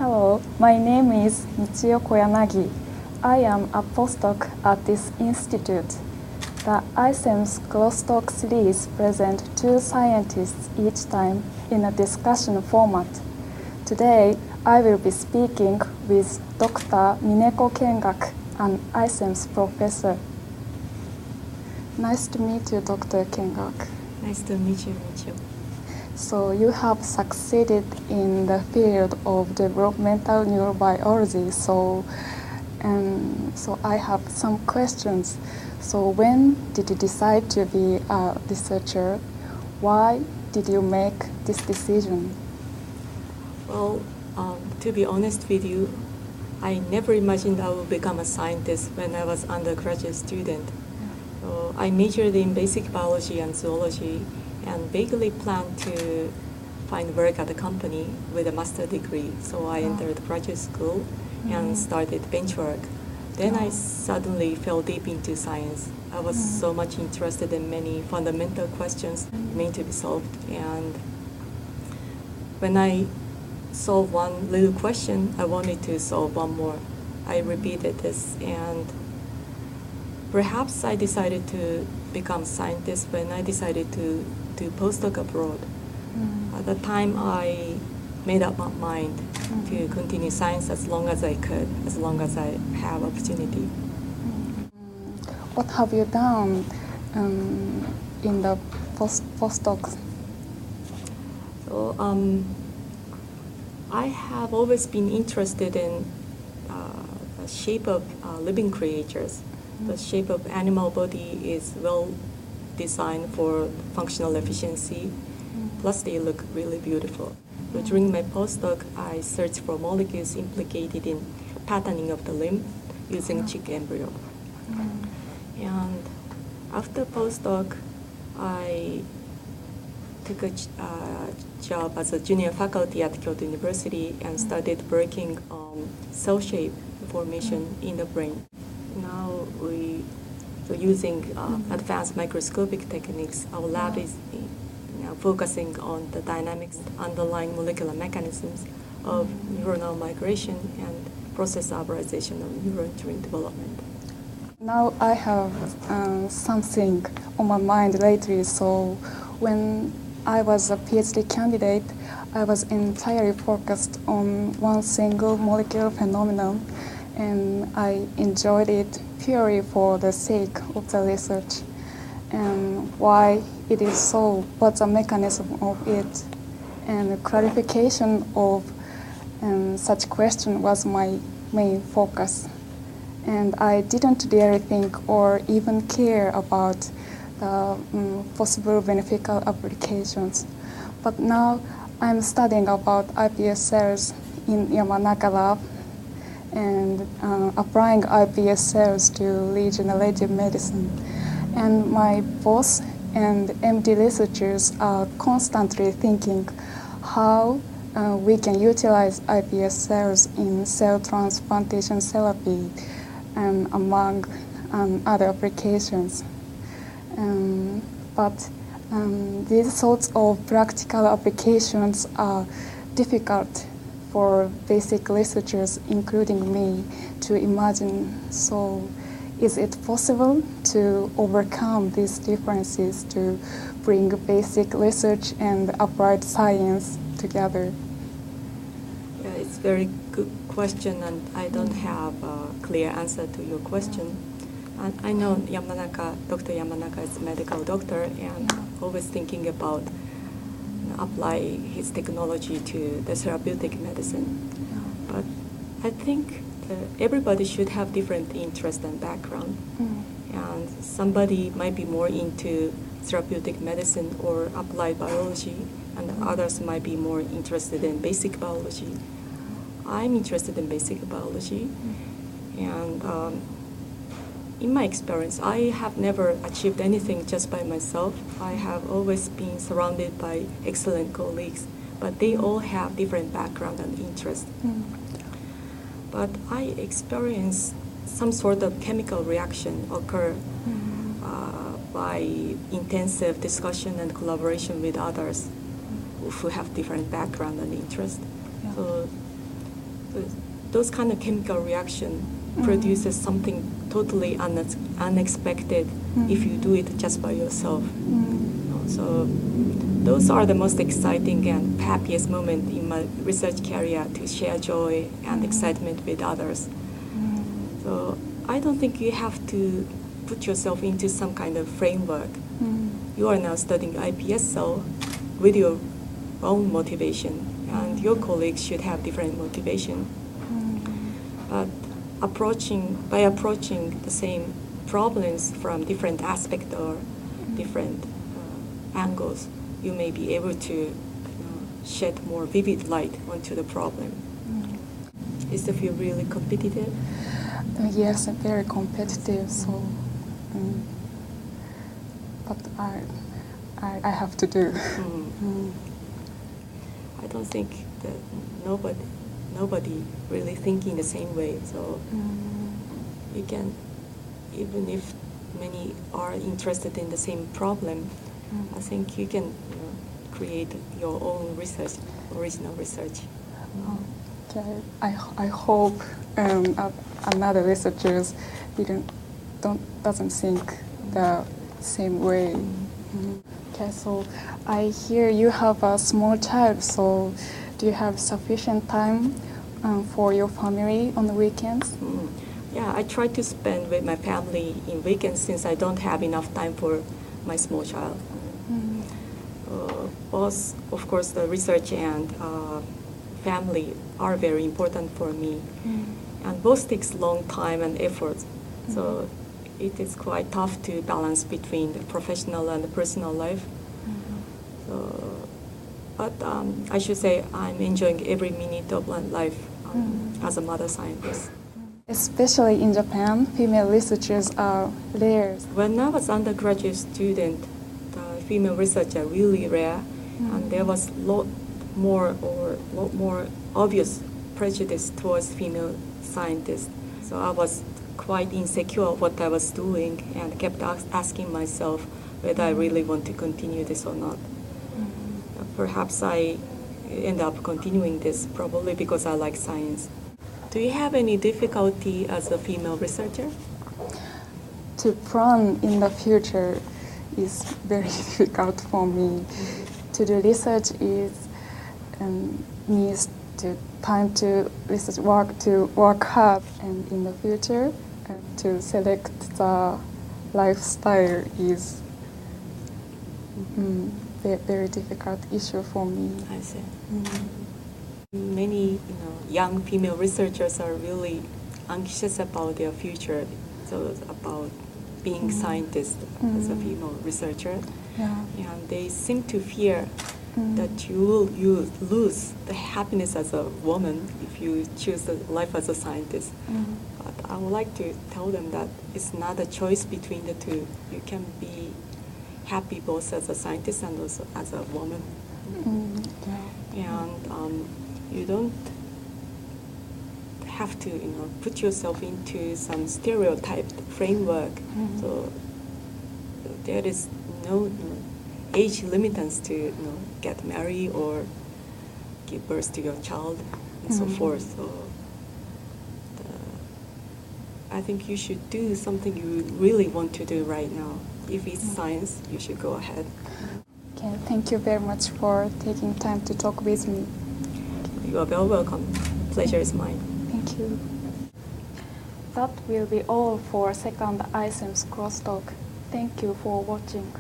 Hello, my name is Michio Koyanagi. I am a postdoc at this institute. The iCeMS Cross Talk series presents two scientists each time in a discussion format. Today, I will be speaking with Dr. Mineko Kengak, an iCeMS professor. Nice to meet you, Dr. Kengak. Nice to meet you, Michio. So you have succeeded in the field of developmental neurobiology. So I have some questions. So when did you decide to be a researcher? Why did you make this decision? Well, to be honest with you, I never imagined I would become a scientist when I was undergraduate student. So I majored in basic biology and zoology and vaguely planned to find work at a company with a master's degree. So I entered graduate school and started bench work. Then I suddenly fell deep into science. I was so much interested in many fundamental questions remain to be solved. And when I solved one little question, I wanted to solve one more. I repeated this, and perhaps I decided to become a scientist when I decided to do postdoc abroad. At the time, I made up my mind to continue science as long as I could, as long as I have opportunity. What have you done in the postdocs? So I have always been interested in the shape of living creatures. The shape of animal body is well designed for functional efficiency, plus they look really beautiful. So during my postdoc, I searched for molecules implicated in patterning of the limb using chick embryo. And after postdoc, I took a job as a junior faculty at Kyoto University and started working on cell shape formation in the brain. Now using advanced microscopic techniques, our lab is focusing on the dynamics, underlying molecular mechanisms of neuronal migration and process hybridization of neuron during development. Now I have something on my mind lately. So when I was a PhD candidate, I was entirely focused on one single molecular phenomenon, and I enjoyed it purely for the sake of the research. And why it is so, what's the mechanism of it, and the clarification of such question was my main focus. And I didn't really think or even care about the possible beneficial applications. But now I'm studying about iPS cells in Yamanaka lab and applying iPS cells to regenerative medicine. And my boss and MD researchers are constantly thinking how we can utilize iPS cells in cell transplantation therapy and among other applications. But these sorts of practical applications are difficult for basic researchers, including me, to imagine. So is it possible to overcome these differences to bring basic research and applied science together? Yeah, it's a very good question, and I don't have a clear answer to your question. And I know Dr. Yamanaka is a medical doctor and always thinking about apply his technology to the therapeutic medicine. But I think everybody should have different interest and background. And somebody might be more into therapeutic medicine or applied biology, and others might be more interested in basic biology. I'm interested in basic biology, and in my experience, I have never achieved anything just by myself. I have always been surrounded by excellent colleagues, but they all have different background and interest. But I experienced some sort of chemical reaction occur by intensive discussion and collaboration with others who have different background and interest. So those kind of chemical reaction produces something totally unexpected if you do it just by yourself. So those are the most exciting and happiest moment in my research career, to share joy and excitement with others. So I don't think you have to put yourself into some kind of framework. You are now studying iPS cell with your own motivation, and your colleagues should have different motivation. But by approaching the same problems from different aspects or different angles, you may be able to shed more vivid light onto the problem. Is the field really competitive? Yes, very competitive. So, but I have to do. I don't think that nobody really thinking the same way. So you can, even if many are interested in the same problem, I think you can create your own research, original research. Okay, I hope another researchers doesn't think the same way. Okay, so I hear you have a small child. So do you have sufficient time for your family on the weekends? Yeah, I try to spend with my family in weekends since I don't have enough time for my small child. Both, of course, the research and family are very important for me. And both takes long time and effort. So it is quite tough to balance between the professional and the personal life. But I should say I'm enjoying every minute of my life as a mother scientist. Especially in Japan, female researchers are rare. When I was undergraduate student, the female researchers are really rare, and there was lot more obvious prejudice towards female scientists. So I was quite insecure of what I was doing and kept asking myself whether I really want to continue this or not. Perhaps I end up continuing this probably because I like science. Do you have any difficulty as a female researcher? To plan in the future is very difficult for me. To do research needs time to research work, to work hard, and in the future to select the lifestyle is very difficult issue for me. I see. Many young female researchers are really anxious about their future, so about being scientist as a female researcher, and they seem to fear that you will lose the happiness as a woman if you choose the life as a scientist. But I would like to tell them that it's not a choice between the two. You can be happy both as a scientist and also as a woman. And you don't have to put yourself into some stereotyped framework. So there is no age limitants to get married or give birth to your child and so forth. So I think you should do something you really want to do right now. If it's science, you should go ahead. Okay, thank you very much for taking time to talk with me. You are very welcome. Pleasure is mine. Thank you. That will be all for second iCeMS Cross Talk. Thank you for watching.